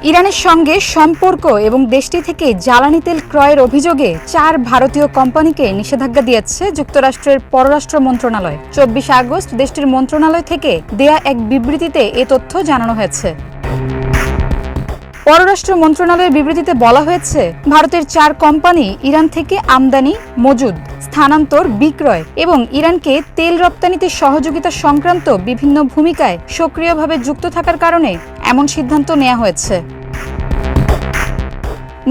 ইরানের সঙ্গে সম্পর্ক এবং দেশটি থেকে জ্বালানি তেল ক্রয়ের অভিযোগে 4 ভারতীয় কোম্পানিকে নিষেধাজ্ঞা দিয়েছে যুক্তরাষ্ট্রের পররাষ্ট্র মন্ত্রণালয়। 24 আগস্ট দেশটির মন্ত্রণালয় থেকে দেয়া এক বিবৃতিতে এ তথ্য জানানো হয়েছে। পররাষ্ট্র মন্ত্রণালয়ের বিবৃতিতে বলা হয়েছে, ভারতের 4 কোম্পানি ইরান থেকে আমদানি, মজুদ, স্থানান্তর, বিক্রয় এবং ইরানকে তেল রপ্তানিতে সহযোগিতা সংক্রান্ত বিভিন্ন ভূমিকায় সক্রিয়ভাবে যুক্ত থাকার কারণে এমন সিদ্ধান্ত নেওয়া হয়েছে।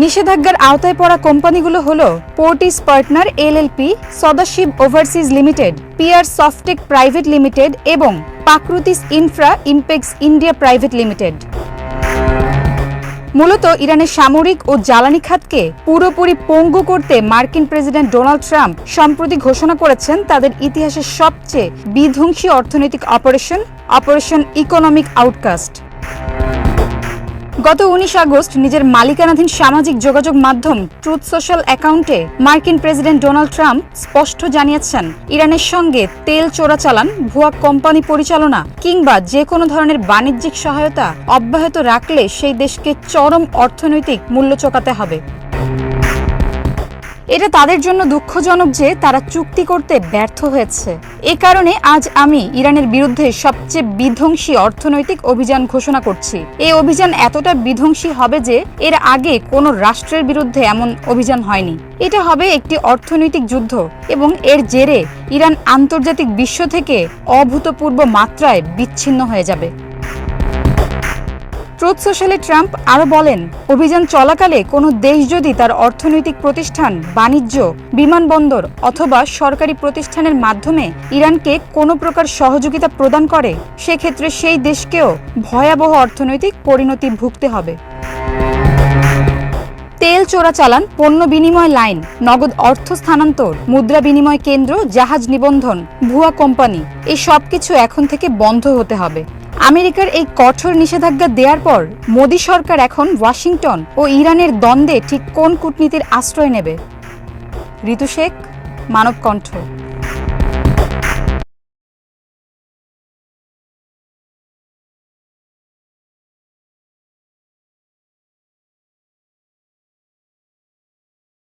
নিষেধাজ্ঞার আওতায় পড়া কোম্পানিগুলো হল পোর্টিস partner LLP, Sadashiv overseas limited, PR Softech private limited এবং Prakritis infra impex India private limited. মূলত ইরানের সামরিক ও জ্বালানি খাতকে পুরোপুরি পঙ্গু করতে মার্কিন প্রেসিডেন্ট ডোনাল্ড ট্রাম্প সম্প্রতি ঘোষণা করেছেন তাদের ইতিহাসের সবচেয়ে বিধ্বংসী অর্থনৈতিক অপারেশন ইকোনমিক আউটকাস্ট। গত 19 আগস্ট নিজের মালিকানাধীন সামাজিক যোগাযোগ মাধ্যম ট্রুথ সোশ্যাল অ্যাকাউন্টে মার্কিন প্রেসিডেন্ট ডোনাল্ড ট্রাম্প স্পষ্ট জানিয়েছেন, ইরানের সঙ্গে তেল চোরাচালান, ভুয়া কোম্পানি পরিচালনা কিংবা যে কোনো ধরনের বাণিজ্যিক সহায়তা অব্যাহত রাখলে সেই দেশকে চরম অর্থনৈতিক মূল্য চোকাতে হবে। এটা তাদের জন্য দুঃখজনক যে তারা চুক্তি করতে ব্যর্থ হয়েছে। এ কারণে আজ আমি ইরানের বিরুদ্ধে সবচেয়ে বিধ্বংসী অর্থনৈতিক অভিযান ঘোষণা করছি। এই অভিযান এতটা বিধ্বংসী হবে যে এর আগে কোনো রাষ্ট্রের বিরুদ্ধে এমন অভিযান হয়নি। এটা হবে একটি অর্থনৈতিক যুদ্ধ এবং এর জেরে ইরান আন্তর্জাতিক বিশ্ব থেকে অভূতপূর্ব মাত্রায় বিচ্ছিন্ন হয়ে যাবে। ট্রুথ সোশ্যালে ট্রাম্প আরও বলেন, অভিযান চলাকালে কোনো দেশ যদি তার অর্থনৈতিক প্রতিষ্ঠান, বাণিজ্য, বিমানবন্দর অথবা সরকারি প্রতিষ্ঠানের মাধ্যমে ইরানকে কোনো প্রকার সহযোগিতা প্রদান করে, সেক্ষেত্রে সেই দেশকেও ভয়াবহ অর্থনৈতিক পরিণতি ভুগতে হবে। তেল চোরাচালান, পণ্য বিনিময় লাইন, নগদ অর্থ স্থানান্তর, মুদ্রা বিনিময় কেন্দ্র, জাহাজ নিবন্ধন, ভুয়া কোম্পানি, এই সব কিছু এখন থেকে বন্ধ হতে হবে। আমেরিকার এই কঠোর নিষেধাজ্ঞা দেওয়ার পর মোদি সরকার এখন ওয়াশিংটন ও ইরানের দ্বন্দ্বে ঠিক কোন কূটনীতির আশ্রয় নেবে? ঋতু শেখ, মানব কণ্ঠ।